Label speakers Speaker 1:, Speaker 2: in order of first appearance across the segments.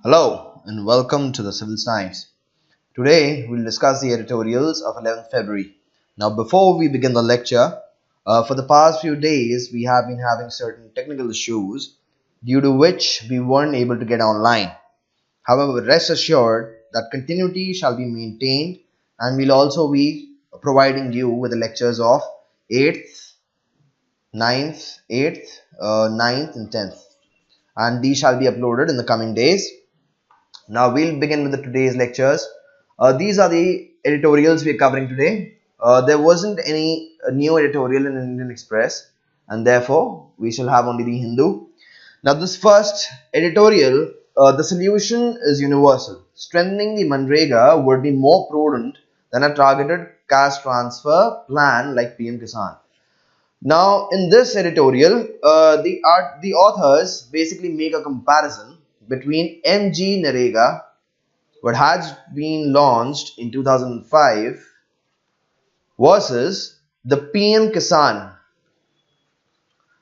Speaker 1: Hello and welcome to the Civil Science. Today we'll discuss the editorials of 11th February. Now before we begin the lecture, for the past few days we have been having certain technical issues due to which we weren't able to get online. However, rest assured that continuity shall be maintained and we'll also be providing you with the lectures of 8th, 9th, 9th and 10th, and these shall be uploaded in the coming days. Now we'll begin with today's lectures. These are the editorials we are covering today. There wasn't any new editorial in Indian Express, and therefore we shall have only the Hindu. Now this first editorial, the solution is universal. Strengthening the Manrega would be more prudent than a targeted cash transfer plan like PM Kisan. Now in this editorial, the authors basically make a comparison between MG Narega, what has been launched in 2005, versus the PM Kisan,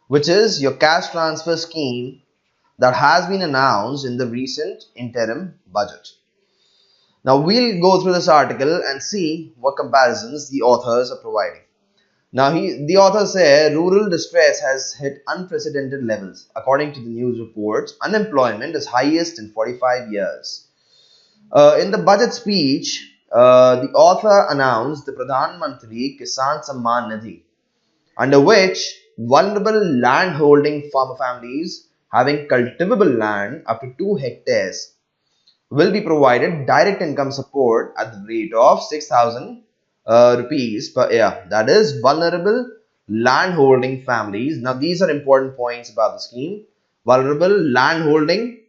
Speaker 1: which is your cash transfer scheme that has been announced in the recent interim budget. Now we'll go through this article and see what comparisons the authors are providing. Now the author says rural distress has hit unprecedented levels. According to the news reports, unemployment is highest in 45 years. In the budget speech, the author announced the Pradhan Mantri Kisan Samman Nidhi, under which vulnerable land holding farmer families having cultivable land up to 2 hectares will be provided direct income support at the rate of 6,000 rupees per year. That is vulnerable land holding families. Now these are important points about the scheme. Vulnerable land holding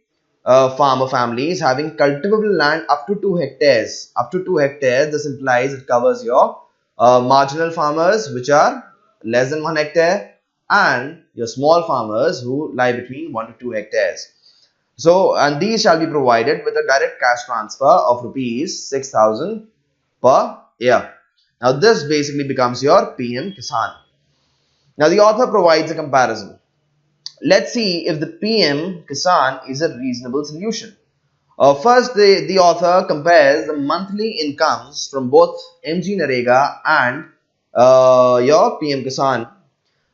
Speaker 1: farmer families having cultivable land up to 2 hectares. Up to 2 hectares, this implies it covers your marginal farmers which are less than 1 hectare and your small farmers who lie between 1 to 2 hectares. So, and these shall be provided with a direct cash transfer of rupees 6,000 per year. Now this basically becomes your PM Kisan. Now the author provides a comparison. Let's see if the PM Kisan is a reasonable solution. First, the author compares the monthly incomes from both MG Narega and your PM Kisan.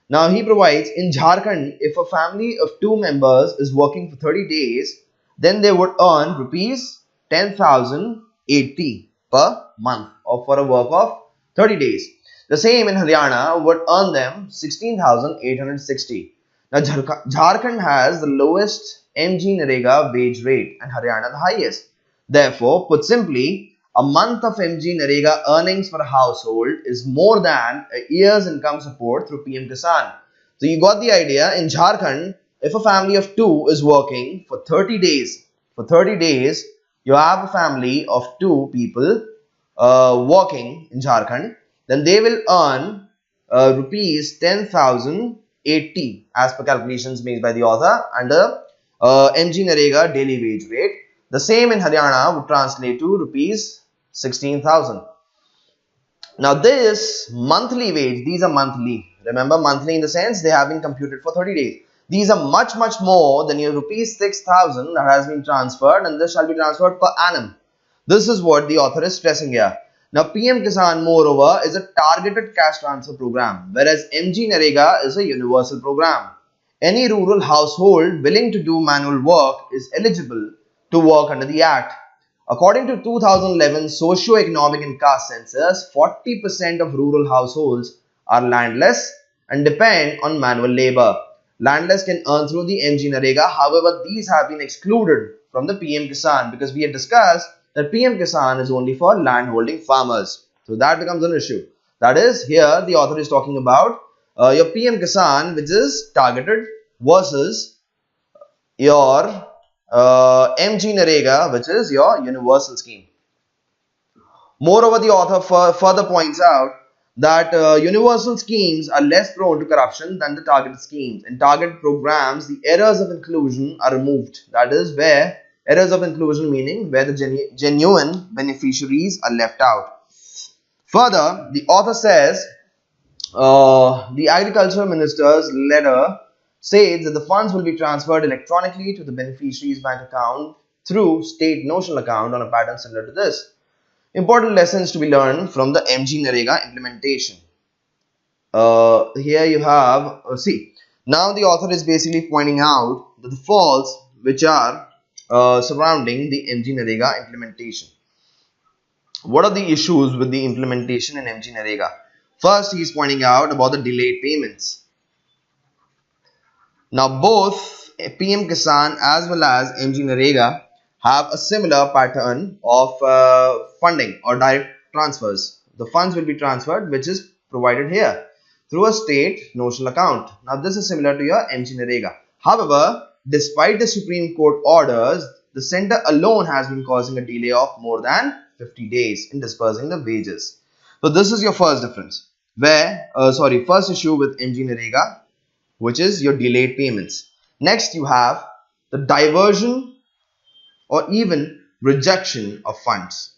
Speaker 1: Now he provides, in Jharkhand, if a family of 2 members is working for 30 days, then they would earn rupees 10,080 per month or for a work of 30 days. The same in Haryana would earn them 16,860. Now Jharkhand has the lowest MG Narega wage rate and Haryana the highest. Therefore, put simply, a month of MG Narega earnings for a household is more than a year's income support through PM Kisan. So you got the idea. In Jharkhand, if a family of 2 is working for 30 days, you have a family of 2 people working in Jharkhand, then they will earn rupees 10,080 as per calculations made by the author under MG Narega daily wage rate. The same in Haryana would translate to rupees 16,000. Now this monthly wage, these are monthly. Remember, monthly in the sense they have been computed for 30 days. These are much more than your rupees 6,000 that has been transferred, and this shall be transferred per annum. This is what the author is stressing here. Now PM Kisan moreover is a targeted cash transfer program, whereas MG Narega is a universal program. Any rural household willing to do manual work is eligible to work under the act. According to 2011 socio-economic and caste census, 40% of rural households are landless and depend on manual labor. Landless can earn through the MG Narega. However, these have been excluded from the PM Kisan because we had discussed that PM Kisan is only for land holding farmers. So that becomes an issue. That is, here the author is talking about your PM Kisan, which is targeted, versus your MG Narega, which is your universal scheme. Moreover, the author further points out that universal schemes are less prone to corruption than the targeted schemes. In targeted programs, the errors of inclusion are removed. That is, where errors of inclusion meaning where the genuine beneficiaries are left out. Further, the author says the agricultural minister's letter states that the funds will be transferred electronically to the beneficiary's bank account through state notional account on a pattern similar to this. Important lessons to be learned from the MG-Narega implementation. Here you have, see, now the author is basically pointing out that the faults which are surrounding the MG-Narega implementation. What are the issues with the implementation in MG-Narega? First, he is pointing out about the delayed payments. Now, both PM Kisan as well as MG-Narega have a similar pattern of funding or direct transfers. The funds will be transferred, which is provided here through a state notional account. Now, this is similar to your MG-Narega. However, despite the Supreme Court orders, the center alone has been causing a delay of more than 50 days in dispersing the wages. So, this is your first difference. First issue with MG-Narega, which is your delayed payments. Next, you have the diversion or even rejection of funds.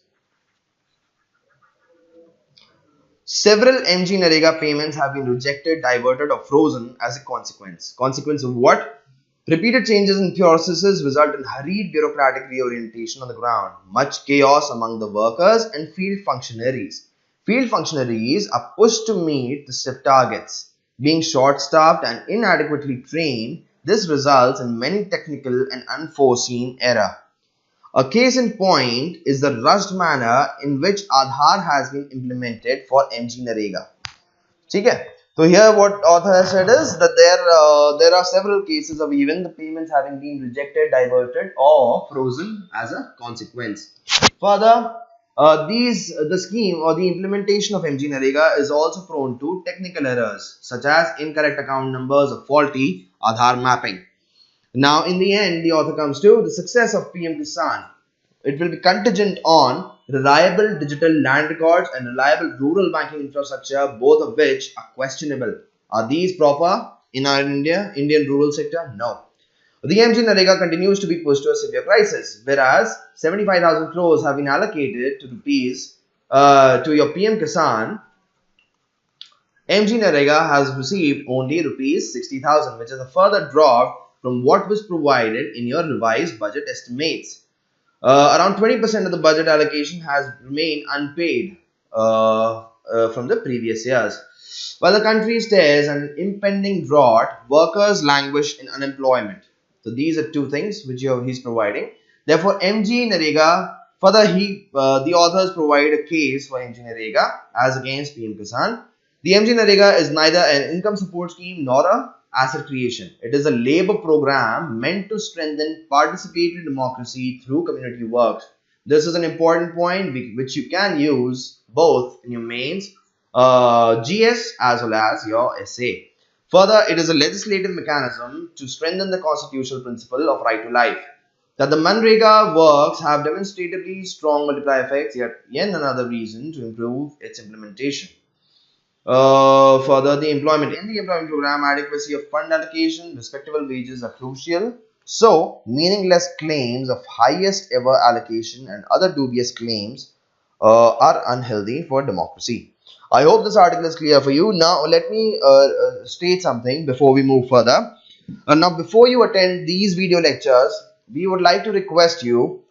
Speaker 1: Several MG-Narega payments have been rejected, diverted or frozen as a consequence. Consequence of what? Repeated changes in processes result in hurried bureaucratic reorientation on the ground, much chaos among the workers and field functionaries. Field functionaries are pushed to meet the stiff targets. Being short-staffed and inadequately trained, this results in many technical and unforeseen error. A case in point is the rushed manner in which Aadhaar has been implemented for MG-Narega. Okay? So here what author has said is that there are several cases of even the payments having been rejected, diverted or frozen as a consequence. Further, the scheme or the implementation of MG-Narega is also prone to technical errors such as incorrect account numbers or faulty Aadhaar mapping. Now, in the end, the author comes to the success of PM Kisan. It will be contingent on reliable digital land records and reliable rural banking infrastructure, both of which are questionable. Are these proper in our Indian rural sector? No. The MG-Narega continues to be pushed to a severe crisis, whereas 75,000 crores have been allocated to your PM Kisan. MG-Narega has received only rupees 60,000, which is a further drop from what was provided in your revised budget estimates. Around 20% of the budget allocation has remained unpaid from the previous years. While the country stares at an impending drought, workers languish in unemployment. So these are two things which he's providing. Therefore, MG-Narega, further the authors provide a case for MG-Narega as against PM Kisan. The MG-Narega is neither an income support scheme nor a asset creation. It is a labor program meant to strengthen participatory democracy through community work. This is an important point which you can use both in your mains, GS as well as your essay. Further, it is a legislative mechanism to strengthen the constitutional principle of right to life. That the Manrega works have demonstratively strong multiplier effects, yet another reason to improve its implementation. Further, in the employment program, adequacy of fund allocation, respectable wages are crucial. So, meaningless claims of highest ever allocation and other dubious claims are unhealthy for democracy. I hope this article is clear for you. Now, let me state something before we move further. Now, before you attend these video lectures, we would like to request you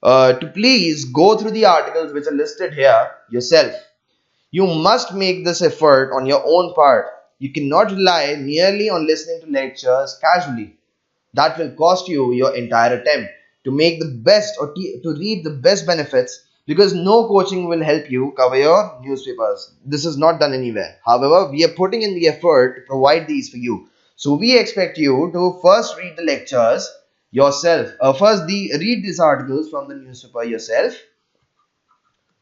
Speaker 1: to please go through the articles which are listed here yourself. You must make this effort on your own part. You cannot rely merely on listening to lectures casually. That will cost you your entire attempt to make the best or to reap the best benefits, because no coaching will help you cover your newspapers. This is not done anywhere. However, we are putting in the effort to provide these for you. So we expect you to first read the lectures yourself. Read these articles from the newspaper yourself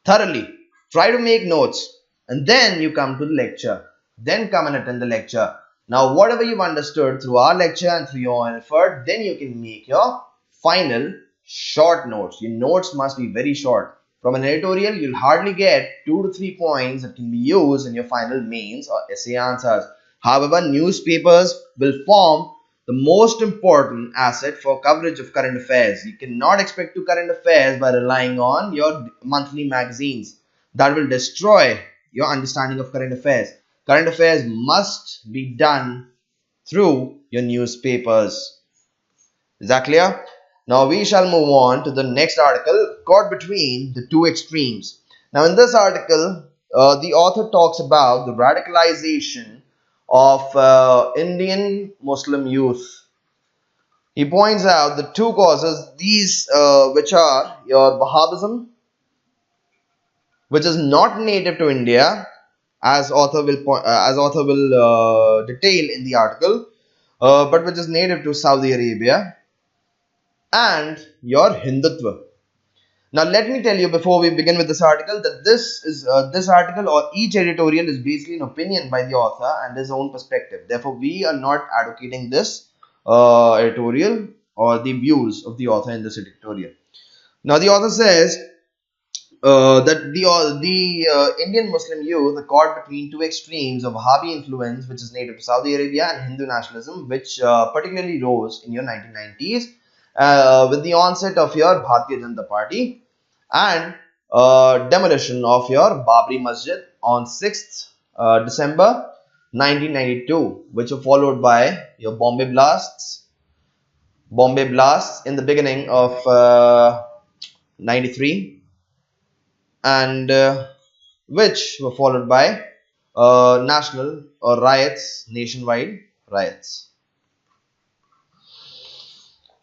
Speaker 1: thoroughly. Try to make notes. And then you come to the lecture. Then come and attend the lecture. Now, whatever you've understood through our lecture and through your own effort, then you can make your final short notes. Your notes must be very short. From an editorial, you'll hardly get 2 to 3 points that can be used in your final mains or essay answers. However, newspapers will form the most important asset for coverage of current affairs. You cannot expect to current affairs by relying on your monthly magazines. That will destroy your understanding of current affairs. Current affairs must be done through your newspapers. Is that clear? Now we shall move on to the next article, caught between the two extremes. Now in this article, the author talks about the radicalization of Indian Muslim youth. He points out the two causes, these which are your Wahhabism, which is not native to India, as author will detail in the article, but which is native to Saudi Arabia, and your Hindutva. Now, let me tell you before we begin with this article that this article or each editorial is basically an opinion by the author and his own perspective. Therefore, we are not advocating this editorial or the views of the author in this editorial. Now, the author says that the Indian Muslim youth are caught between two extremes of Wahhabi influence, which is native to Saudi Arabia, and Hindu nationalism, which particularly rose in your 1990s with the onset of your Bharatiya Janata Party and demolition of your Babri Masjid on 6th December 1992, which were followed by your Bombay blasts in the beginning of 93, and which were followed by national or nationwide riots.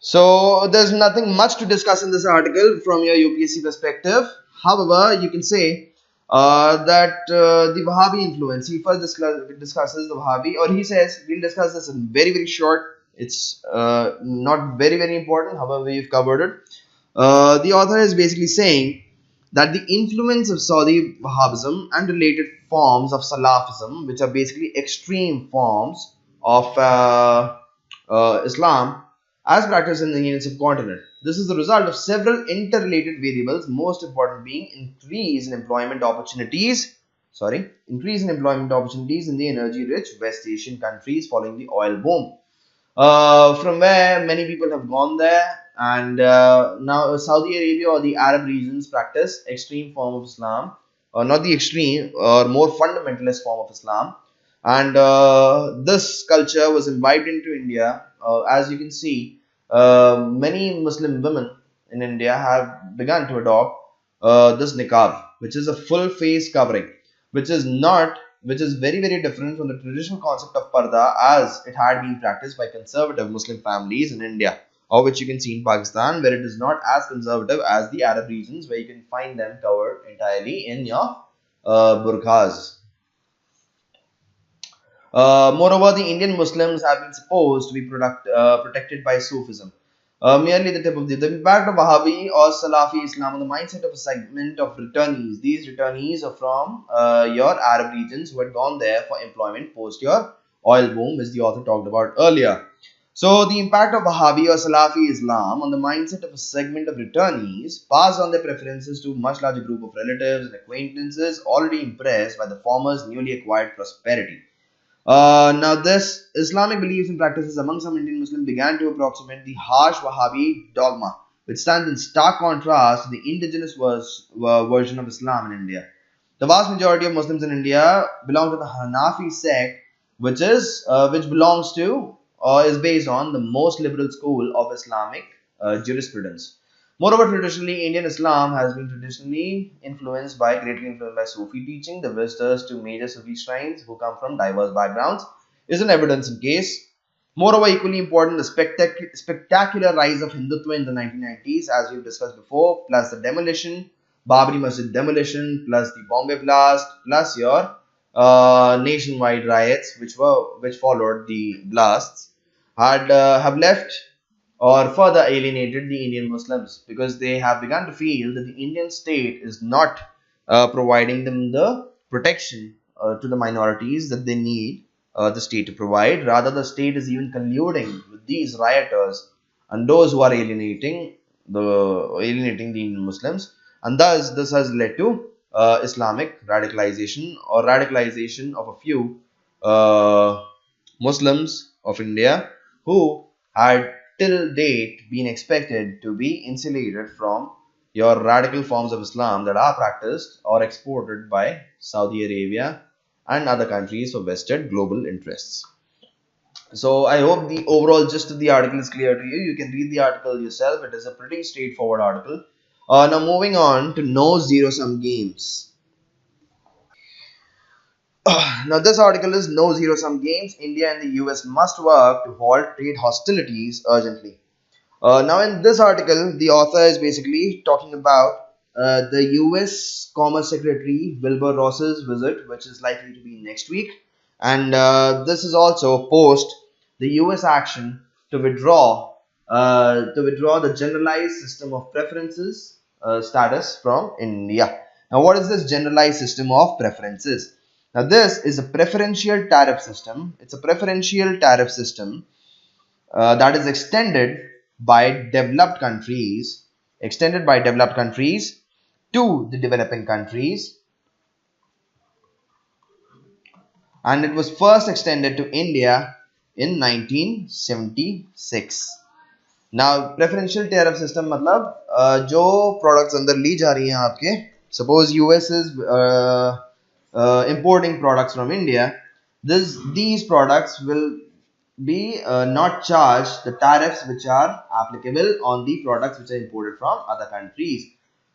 Speaker 1: So there's nothing much to discuss in this article from your UPSC perspective. However, you can say that the Wahhabi influence, he first discusses the Wahhabi, or he says we'll discuss this in very short. It's not very important. However, we've covered it. The author is basically saying that the influence of Saudi Wahhabism and related forms of Salafism, which are basically extreme forms of Islam as practiced in the Indian subcontinent. This is the result of several interrelated variables, most important being increase in employment opportunities in the energy-rich West Asian countries following the oil boom. From where many people have gone there, and now Saudi Arabia or the Arab regions practice extreme form of Islam, or not the extreme, or more fundamentalist form of Islam, and this culture was imbibed into India. As you can see, many Muslim women in India have begun to adopt this niqab, which is a full face covering, which is very different from the traditional concept of parda as it had been practiced by conservative Muslim families in India, or which you can see in Pakistan, where it is not as conservative as the Arab regions, where you can find them covered entirely in your burqas. Moreover, the Indian Muslims have been supposed to be protected by Sufism. Merely the tip of the impact of Wahhabi or Salafi Islam on the mindset of a segment of returnees. These returnees are from your Arab regions who had gone there for employment post your oil boom, as the author talked about earlier. So, the impact of Wahhabi or Salafi Islam on the mindset of a segment of returnees passed on their preferences to a much larger group of relatives and acquaintances already impressed by the former's newly acquired prosperity. Now, this Islamic beliefs and practices among some Indian Muslims began to approximate the harsh Wahhabi dogma, which stands in stark contrast to the indigenous version of Islam in India. The vast majority of Muslims in India belong to the Hanafi sect, which belongs to or is based on the most liberal school of Islamic jurisprudence. Moreover, traditionally, Indian Islam has been greatly influenced by Sufi teaching. The visitors to major Sufi shrines who come from diverse backgrounds is an evidence in case. Moreover, equally important, the spectacular rise of Hindutva in the 1990s, as we've discussed before, plus the demolition, Babri Masjid demolition, plus the Bombay blast, plus your nationwide riots, which followed the blasts, have left or further alienated the Indian Muslims, because they have begun to feel that the Indian state is not providing them the protection to the minorities that they need the state to provide. Rather, the state is even colluding with these rioters and those who are alienating the Indian Muslims, and thus this has led to Islamic radicalization or radicalization of a few Muslims of India who had till date been expected to be insulated from your radical forms of Islam that are practiced or exported by Saudi Arabia and other countries for vested global interests. So I hope the overall gist of the article is clear to you. You can read the article yourself. It is a pretty straightforward article. Now moving on to no zero sum games. Now this article is no zero sum games. India and the US must work to halt trade hostilities urgently. Now, in this article, the author is basically talking about the US Commerce Secretary Wilbur Ross's visit, which is likely to be next week. And this is also post the US action to withdraw the generalized system of preferences status from India. Now, what is this generalized system of preferences? Now, this is a preferential tariff system. It's a preferential tariff system that is extended by developed countries to the developing countries, and it was first extended to India in 1976. Now preferential tariff system मतलब जो products अंदर ली जा रही हैं आपके, suppose US is importing products from India, these products will be not charged the tariffs which are applicable on the products which are imported from other countries.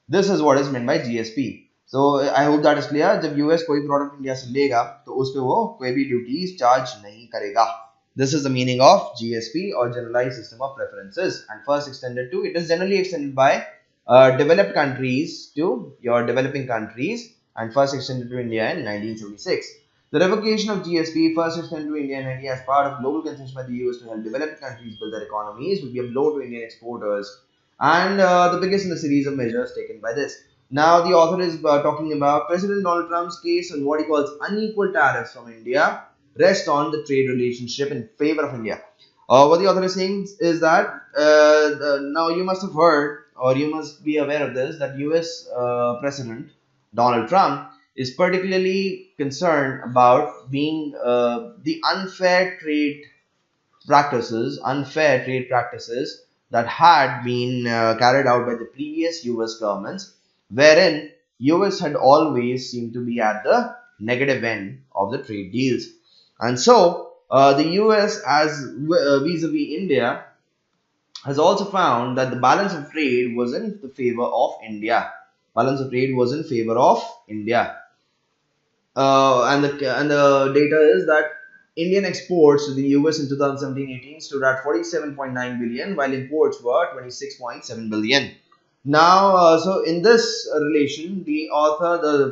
Speaker 1: This is what is meant by GSP. So I hope that is clear. जब US कोई product India से लेगा तो उस पे वो कोई भी duties charge नहीं करेगा. This is the meaning of GSP or generalized system of preferences, and first extended to, it is generally extended by developed countries to your developing countries, and first extended to India in 1976. The revocation of GSP, first extended to India in 1990 as part of global concession by the US to help developed countries build their economies, would be a blow to Indian exporters, and the biggest in the series of measures taken by this. Now, the author is talking about President Donald Trump's case on what he calls unequal tariffs from India rest on the trade relationship in favor of India. What the author is saying is that now you must have heard, or you must be aware of this, that US President Donald Trump is particularly concerned about being the unfair trade practices that had been carried out by the previous US governments, wherein US had always seemed to be at the negative end of the trade deals. And so the US, as vis-a-vis India, has also found that the balance of trade was in the favor of India. And the data is that Indian exports to the US in 2017-18 stood at 47.9 billion, while imports were 26.7 billion. Now, so in this relation, the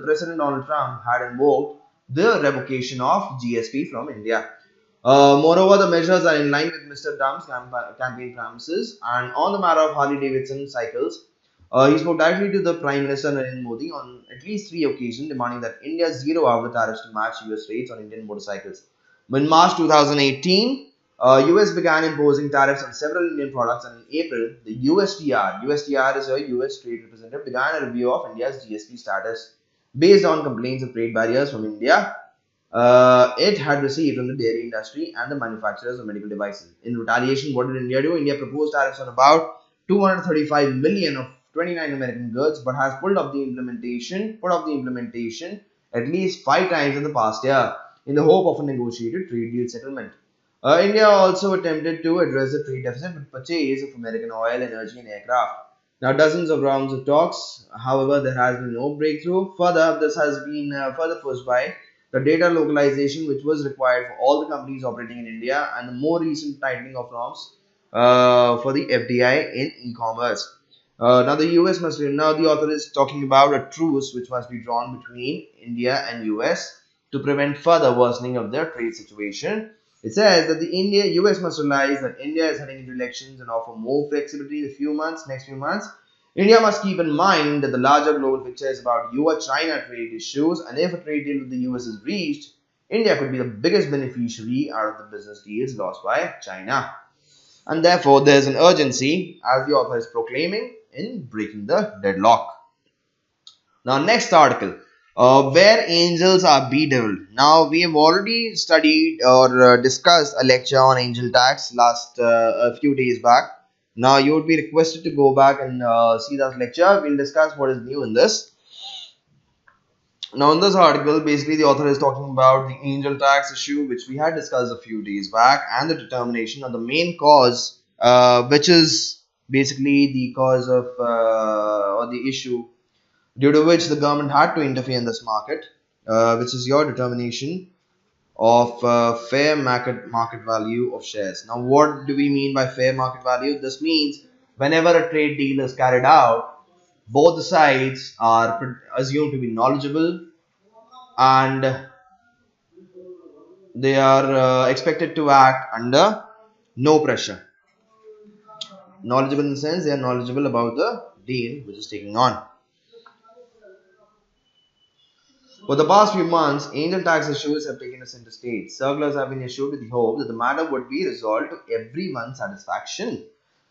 Speaker 1: President Donald Trump had invoked the revocation of GSP from India. Moreover, the measures are in line with Mr. Trump's campaign promises, and on the matter of Harley-Davidson cycles, he spoke directly to the Prime Minister Narendra Modi on at least 3 occasions, demanding that India zero out the tariffs to match US rates on Indian motorcycles. In March 2018, US began imposing tariffs on several Indian products, and in April, the USTR is a US trade representative, began a review of India's GSP status based on complaints of trade barriers from India it had received from the dairy industry and the manufacturers of medical devices. In retaliation, what did India do? India proposed tariffs on about 235 million of 29 American goods, but has put off the implementation at least 5 times in the past year in the hope of a negotiated trade deal settlement. India also attempted to address the trade deficit with purchase of American oil, energy, and aircraft. Now, dozens of rounds of talks, however, there has been no breakthrough. Further, this has been further pushed by the data localization which was required for all the companies operating in India, and the more recent tightening of norms for the FDI in e-commerce. Now the author is talking about a truce which must be drawn between India and US to prevent further worsening of their trade situation. It says that the US must realize that India is heading into elections and offer more flexibility in the next few months. India must keep in mind that the larger global picture is about US-China trade issues, and if a trade deal with the US is reached, India could be the biggest beneficiary out of the business deals lost by China. And therefore, there is an urgency, as the author is proclaiming, in breaking the deadlock. Now, next article, where angels are bedeviled. Now, we have already studied or discussed a lecture on angel tax a few days back. Now, you would be requested to go back and see that lecture. We'll discuss what is new in this. Now, in this article, basically the author is talking about the angel tax issue, which we had discussed a few days back, and the determination of the main cause, which is basically the cause of or the issue due to which the government had to interfere in this market, which is your determination of fair market value of shares. Now, what do we mean by fair market value? This means whenever a trade deal is carried out, both the sides are assumed to be knowledgeable and they are expected to act under no pressure. Knowledgeable in the sense they are knowledgeable about the deal which is taking on. For the past few months, angel tax issues have taken a center stage. Circulars have been issued with the hope that the matter would be resolved to everyone's satisfaction.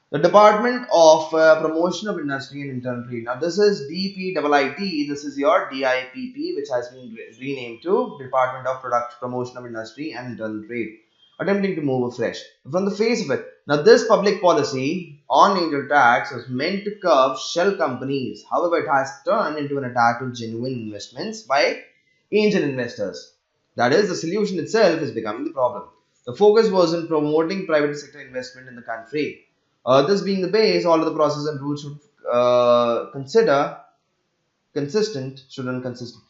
Speaker 1: The Department of Promotion of Industry and Internal Trade. Now, this is DPIIT. This is your DIPP, which has been renamed to Department of Promotion of Industry and Internal Trade, attempting to move afresh. From the face of it, now this public policy on angel tax was meant to curb shell companies. However, it has turned into an attack on genuine investments by angel investors. That is, the solution itself is becoming the problem. The focus was on promoting private sector investment in the country. This being the base, all of the process and rules should consider should run consistent.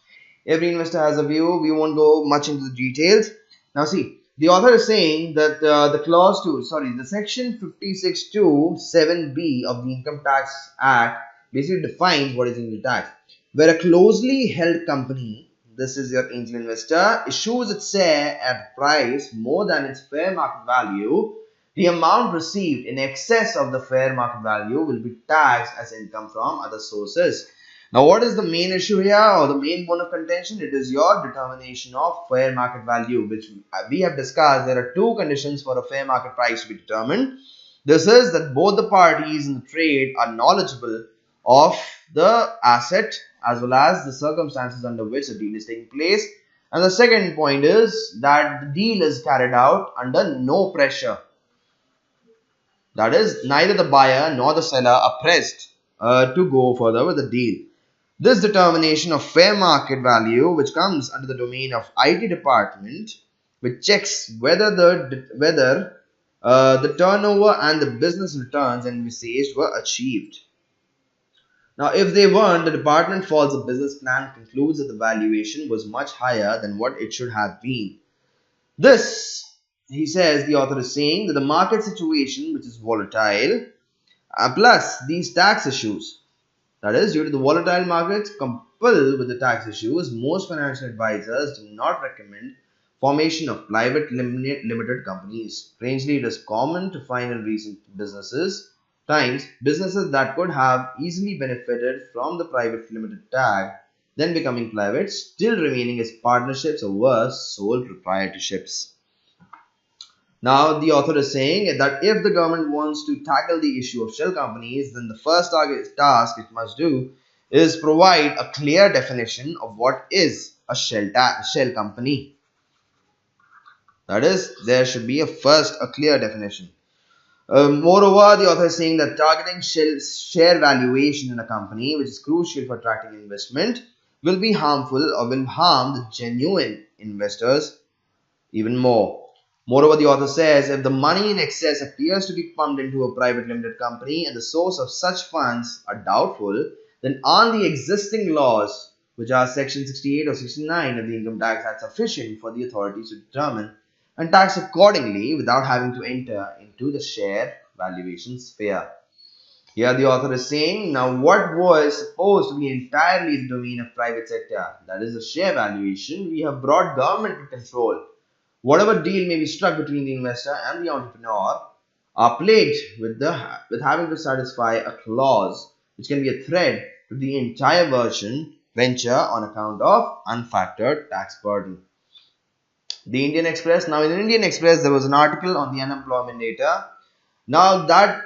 Speaker 1: Every investor has a view. We won't go much into the details. Now, see, the author is saying that the section 56(2)(7)(b) of the Income Tax Act basically defines what is angel tax. Where a closely held company, this is your angel investor, issues its share at a price more than its fair market value, the amount received in excess of the fair market value will be taxed as income from other sources. Now, what is the main issue here or the main bone of contention? It is your determination of fair market value, which we have discussed. There are two conditions for a fair market price to be determined. This is that both the parties in the trade are knowledgeable of the asset as well as the circumstances under which the deal is taking place. And the second point is that the deal is carried out under no pressure. That is, neither the buyer nor the seller are pressed to go further with the deal. This determination of fair market value, which comes under the domain of IT department, which checks whether the turnover and the business returns envisaged were achieved. Now, if they weren't, the department follows the business plan and concludes that the valuation was much higher than what it should have been. This, he says, the author is saying that the market situation, which is volatile, plus these tax issues, that is, due to the volatile markets coupled with the tax issues, most financial advisors do not recommend formation of private limited companies. Strangely, it is common to find in recent businesses that could have easily benefited from the private limited tag, then becoming private, still remaining as partnerships or worse, sole proprietorships. Now, the author is saying that if the government wants to tackle the issue of shell companies, then the first task it must do is provide a clear definition of what is a shell company. That is, there should be a clear definition. Moreover, the author is saying that targeting share valuation in a company, which is crucial for attracting investment, will be harmful or will harm the genuine investors even more. Moreover, the author says if the money in excess appears to be pumped into a private limited company and the source of such funds are doubtful, then aren't the existing laws, which are section 68 or 69 of the Income Tax Act, sufficient for the authorities to determine and tax accordingly without having to enter into the share valuation sphere? Here the author is saying, now what was supposed to be entirely the domain of private sector, that is the share valuation, we have brought government to control. Whatever deal may be struck between the investor and the entrepreneur are plagued with having to satisfy a clause which can be a threat to the entire venture on account of unfactored tax burden. The Indian Express. Now, in the Indian Express, there was an article on the unemployment data. Now, that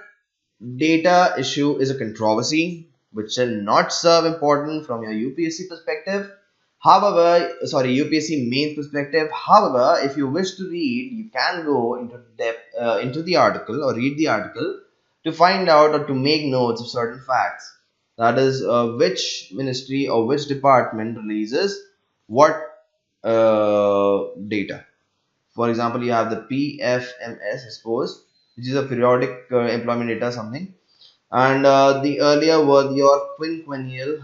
Speaker 1: data issue is a controversy which shall not serve important from your UPSC perspective. However, UPSC mains perspective. However, if you wish to read, you can go into depth into the article or read the article to find out or to make notes of certain facts. That is, which ministry or which department releases what data. For example, you have the PFMS, I suppose, which is a periodic employment data something, and the earlier were your quinquennial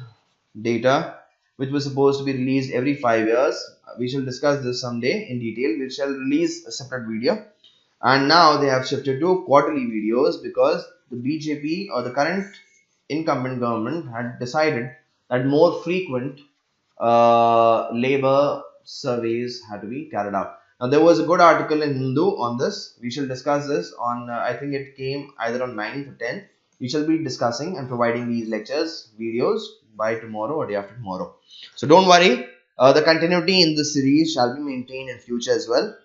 Speaker 1: data, which was supposed to be released every 5 years. We shall discuss this someday in detail. We shall release a separate video. And now they have shifted to quarterly videos because the BJP or the current incumbent government had decided that more frequent labor surveys had to be carried out. Now there was a good article in Hindu on this. We shall discuss this on I think it came either on 9th or 10th. We shall be discussing and providing these lectures videos by tomorrow or day after tomorrow. So don't worry, the continuity in this series shall be maintained in future as well.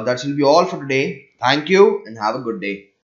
Speaker 1: That shall be all for today. Thank you and have a good day.